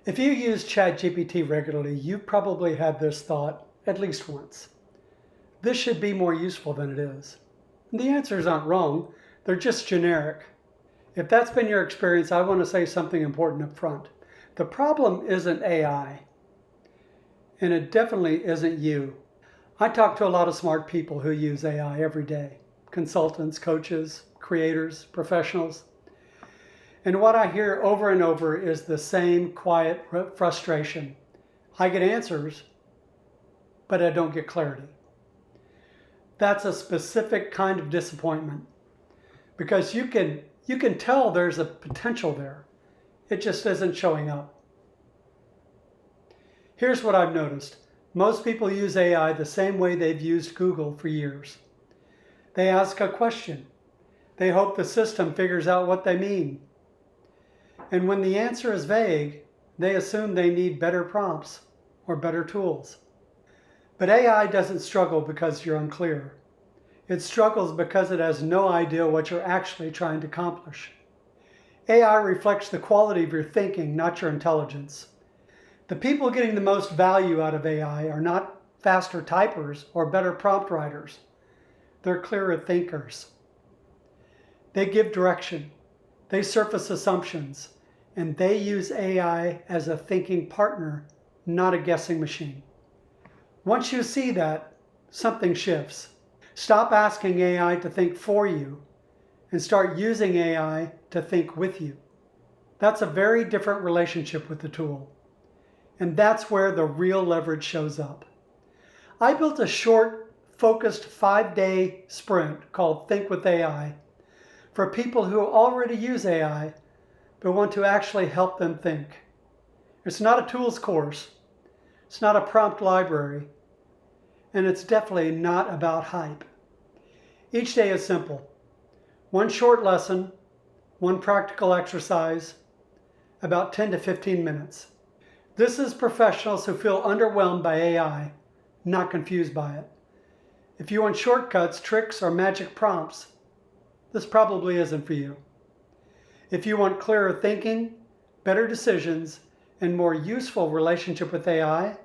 If you use ChatGPT regularly, you've probably had this thought at least once. This should be more useful than it is. And the answers aren't wrong, they're just generic. If that's been your experience, I want to say something important up front. The problem isn't AI, and it definitely isn't you. I talk to a lot of smart people who use AI every day. Consultants, coaches, creators, professionals. And what I hear over and over is the same quiet frustration. I get answers, but I don't get clarity. That's a specific kind of disappointment because you can tell there's a potential there. It just isn't showing up. Here's what I've noticed. Most people use AI the same way they've used Google for years. They ask a question. They hope the system figures out what they mean. And when the answer is vague, they assume they need better prompts or better tools. But AI doesn't struggle because you're unclear. It struggles because it has no idea what you're actually trying to accomplish. AI reflects the quality of your thinking, not your intelligence. The people getting the most value out of AI are not faster typers or better prompt writers. They're clearer thinkers. They give direction. They surface assumptions. And they use AI as a thinking partner, not a guessing machine. Once you see that, something shifts. Stop asking AI to think for you and start using AI to think with you. That's a very different relationship with the tool. And that's where the real leverage shows up. I built a short, focused 5-day sprint called Think with AI for people who already use AI but want to actually help them think. It's not a tools course. It's not a prompt library. And it's definitely not about hype. Each day is simple. One short lesson, one practical exercise, about 10 to 15 minutes. This is professionals who feel underwhelmed by AI, not confused by it. If you want shortcuts, tricks, or magic prompts, this probably isn't for you. If you want clearer thinking, better decisions, and more useful relationship with AI,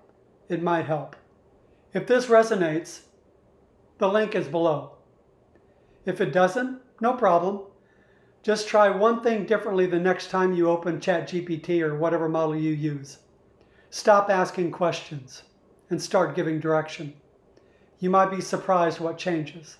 it might help. If this resonates, the link is below. If it doesn't, no problem. Just try one thing differently the next time you open ChatGPT or whatever model you use. Stop asking questions and start giving direction. You might be surprised what changes.